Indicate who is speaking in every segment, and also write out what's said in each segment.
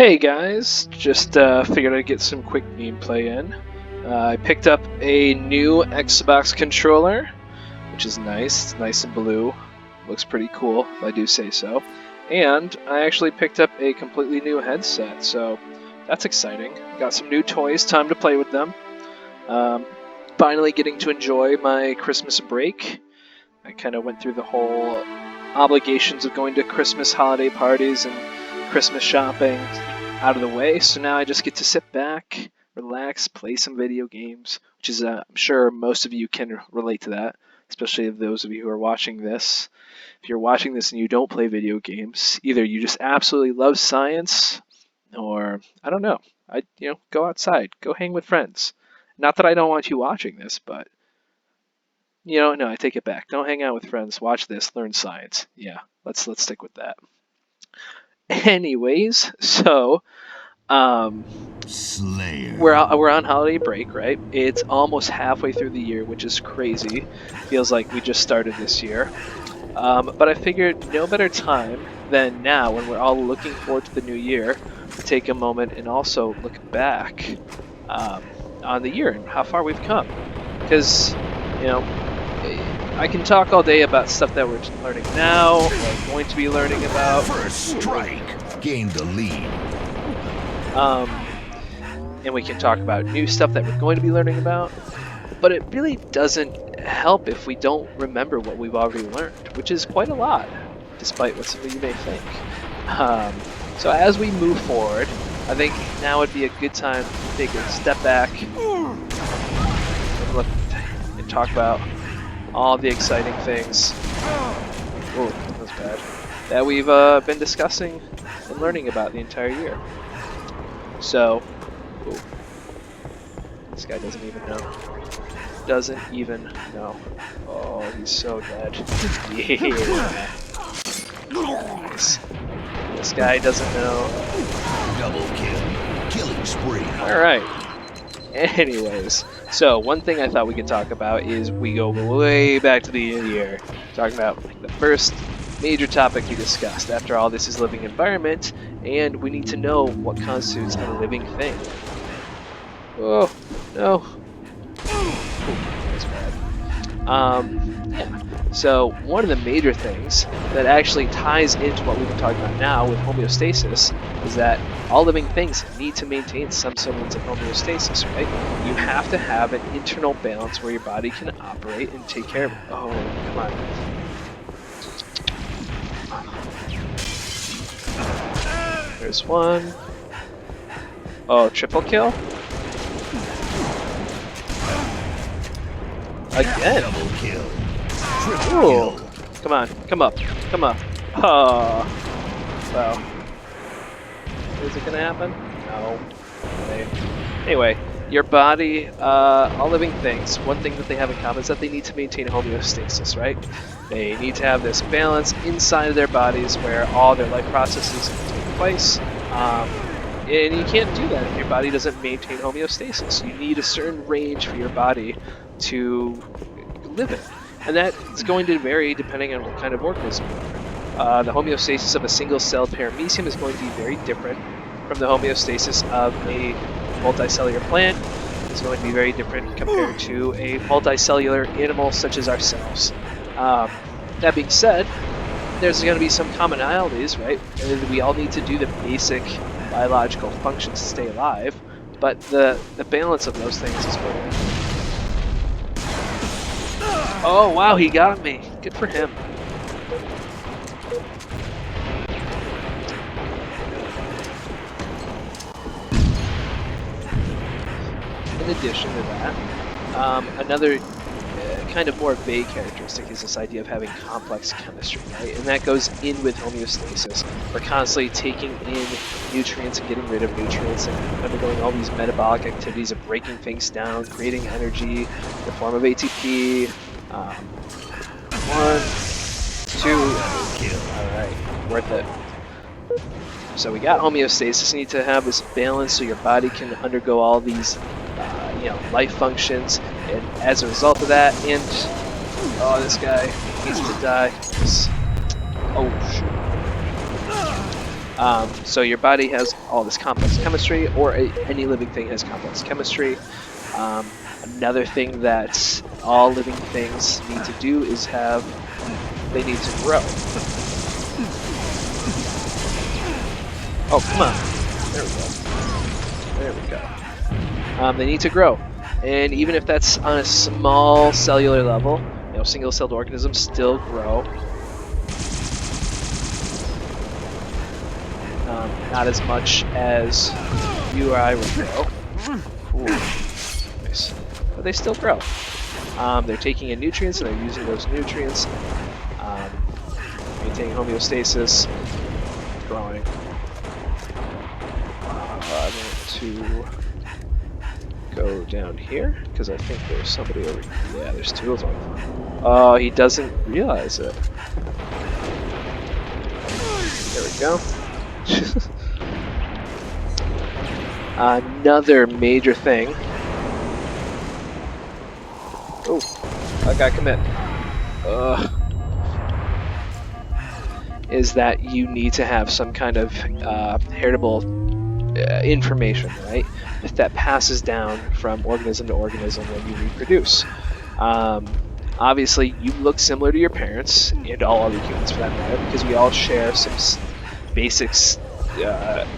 Speaker 1: Hey guys, just figured I'd get some quick gameplay in. I picked up a new Xbox controller, which is nice. It's nice and blue. Looks pretty cool, if I do say so. And I actually picked up a completely new headset, so that's exciting. Got some new toys, time to play with them. Finally getting to enjoy my Christmas break. I kind of went through the whole obligations of going to Christmas holiday parties and Christmas shopping out of the way, so now I just get to sit back, relax, play some video games, which is I'm sure most of you can relate to that, especially those of you who are watching this. If you're watching this and you don't play video games, either you just absolutely love science, or I don't know, go outside, go hang with friends. Not that I don't want you watching this, but no, I take it back. Don't hang out with friends. Watch this. Learn science. Yeah, let's stick with that. Anyways, so
Speaker 2: Slayer.
Speaker 1: we're on holiday break, right? It's almost halfway through the year, which is crazy. Feels like we just started this year. But I figured no better time than now, when we're all looking forward to the new year, to take a moment and also look back on the year and how far we've come. Because I can talk all day about stuff that we're learning now, or going to be learning about.
Speaker 2: First strike. Gain the lead.
Speaker 1: And we can talk about new stuff that we're going to be learning about. But it really doesn't help if we don't remember what we've already learned, which is quite a lot, despite what some of you may think. So as we move forward, I think now would be a good time to take a step back and look and talk about all the exciting things. Oh, that was bad. That we've been discussing and learning about the entire year. So, this guy doesn't even know. Doesn't even know. Oh, he's so dead. Yeah. Nice. This guy doesn't know.
Speaker 2: Double kill. Killing spree.
Speaker 1: Alright. Anyways, so one thing I thought we could talk about is we go way back to the beginning of the year, talking about the first major topic we discussed. After all, this is living environment, and we need to know what constitutes a living thing. Oh, no. That's bad. Yeah. So one of the major things that actually ties into what we've been talking about now with homeostasis is that all living things need to maintain some semblance of homeostasis, right? You have to have an internal balance where your body can operate and take care of it. Oh, come on. There's one. Oh, triple kill? Again.
Speaker 2: Double kill. Triple
Speaker 1: Ooh.
Speaker 2: kill.
Speaker 1: Come on, come up, come up. Oh. Wow. Is it gonna happen? No. Okay. Anyway, your body, all living things, one thing that they have in common is that they need to maintain homeostasis, right? They need to have this balance inside of their bodies where all their life processes can take place. And you can't do that if your body doesn't maintain homeostasis. You need a certain range for your body to live in. And that is going to vary depending on what kind of organism you are. The homeostasis of a single-celled paramecium is going to be very different from the homeostasis of a multicellular plant. It's going to be very different compared to a multicellular animal such as ourselves. That being said, there's going to be some commonalities, right? We all need to do the basic biological functions to stay alive, but the balance of those things is going to... Oh, wow, he got me. Good for him. In addition to that, another kind of more vague characteristic is this idea of having complex chemistry, right? And that goes in with homeostasis. We're constantly taking in nutrients and getting rid of nutrients and undergoing all these metabolic activities of breaking things down, creating energy in the form of ATP. 1, 2, alright, worth it. So we got homeostasis. You need to have this balance so your body can undergo all these life functions, and as a result of that, and this guy needs to die. Oh shoot. So your body has all this complex chemistry, or any living thing has complex chemistry. Another thing that all living things need to do is they need to grow. Oh, come on. There we go. They need to grow. And even if that's on a small cellular level, single-celled organisms still grow. Not as much as you or I would grow. Ooh, nice. But they still grow. They're taking in nutrients and they're using those nutrients, maintaining homeostasis, growing. I'm going to go down here because I think there's somebody over here. Yeah, there's two of them. Oh, he doesn't realize it. There we go. Another major thing. Oh, I got commit. Is that you need to have some kind of heritable information, right? That passes down from organism to organism when you reproduce. Obviously, you look similar to your parents and all other humans for that matter, because we all share some basic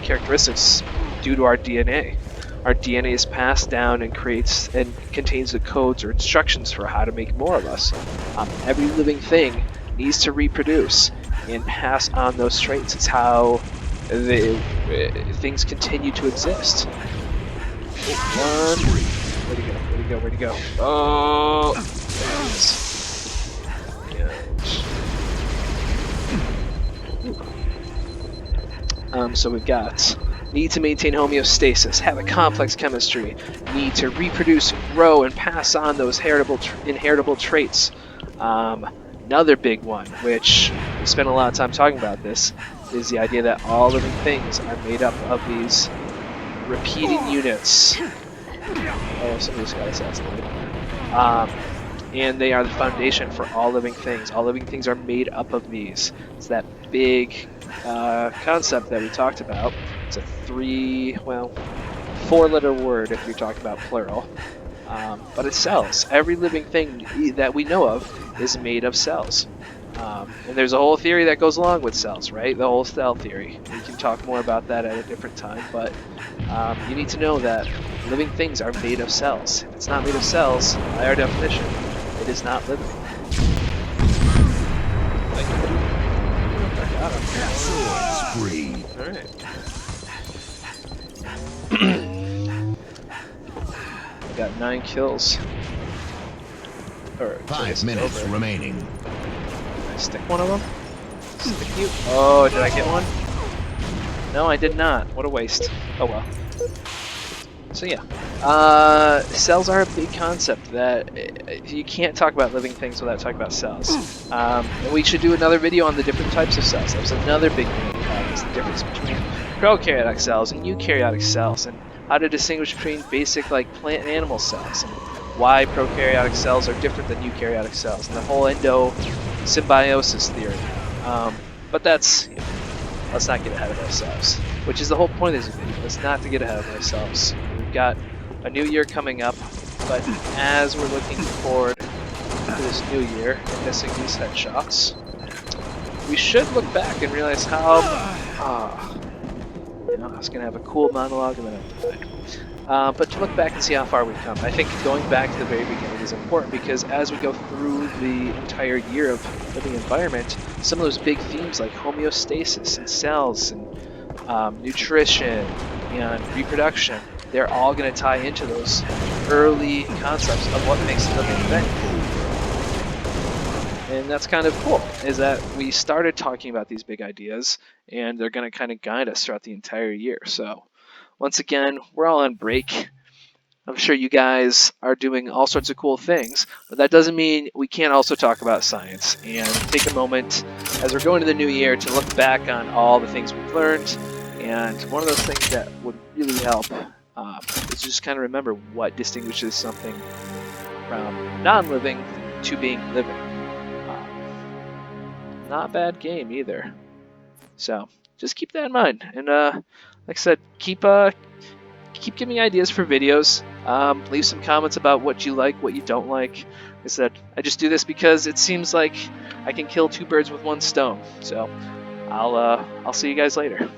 Speaker 1: characteristics due to our DNA. Our DNA is passed down and contains the codes or instructions for how to make more of us. Every living thing needs to reproduce and pass on those traits. It's how things continue to exist. One. Where'd he go? Where'd he go? Where'd he go? Oh, there he is. So we've got need to maintain homeostasis, have a complex chemistry, need to reproduce, grow, and pass on those inheritable traits. Another big one, which we spent a lot of time talking about this, is the idea that all living things are made up of these repeating units. Oh, somebody's got assassinated. And they are the foundation for all living things. All living things are made up of these. It's that big concept that we talked about. It's a 4-letter word if you're talking about plural. But it's cells. Every living thing that we know of is made of cells. And there's a whole theory that goes along with cells, right? The whole cell theory. We can talk more about that at a different time, but you need to know that living things are made of cells. If it's not made of cells, by our definition, it is not living.
Speaker 2: Spree.
Speaker 1: Alright. I got 9 kills.
Speaker 2: 5 minutes remaining.
Speaker 1: Did I stick one of them? Stick you? Oh, did I get one? No, I did not. What a waste. Oh well. So yeah, cells are a big concept that you can't talk about living things without talking about cells. And we should do another video on the different types of cells. That was another big thing we had, is the difference between prokaryotic cells and eukaryotic cells, and how to distinguish between basic like plant and animal cells, and why prokaryotic cells are different than eukaryotic cells, and the whole endosymbiosis theory. But that's, let's not get ahead of ourselves, which is the whole point of this video. Let's not to get ahead of ourselves. We've got a new year coming up, but as we're looking forward to this new year and missing these headshots, we should look back and realize how I was gonna have a cool monologue and then I died. But to look back and see how far we've come. I think going back to the very beginning is important, because as we go through the entire year of living environment, some of those big themes like homeostasis and cells and nutrition and reproduction, they're all going to tie into those early concepts of what makes a living thing. And that's kind of cool, is that we started talking about these big ideas, and they're going to kind of guide us throughout the entire year. So once again, we're all on break. I'm sure you guys are doing all sorts of cool things, but that doesn't mean we can't also talk about science and take a moment as we're going to the new year to look back on all the things we've learned. And one of those things that would really help is just kind of remember what distinguishes something from non-living to being living. Not a bad game either. So just keep that in mind. And like I said, keep giving me ideas for videos. Leave some comments about what you like, what you don't like. Like I said, I just do this because it seems like I can kill two birds with one stone. So I'll see you guys later.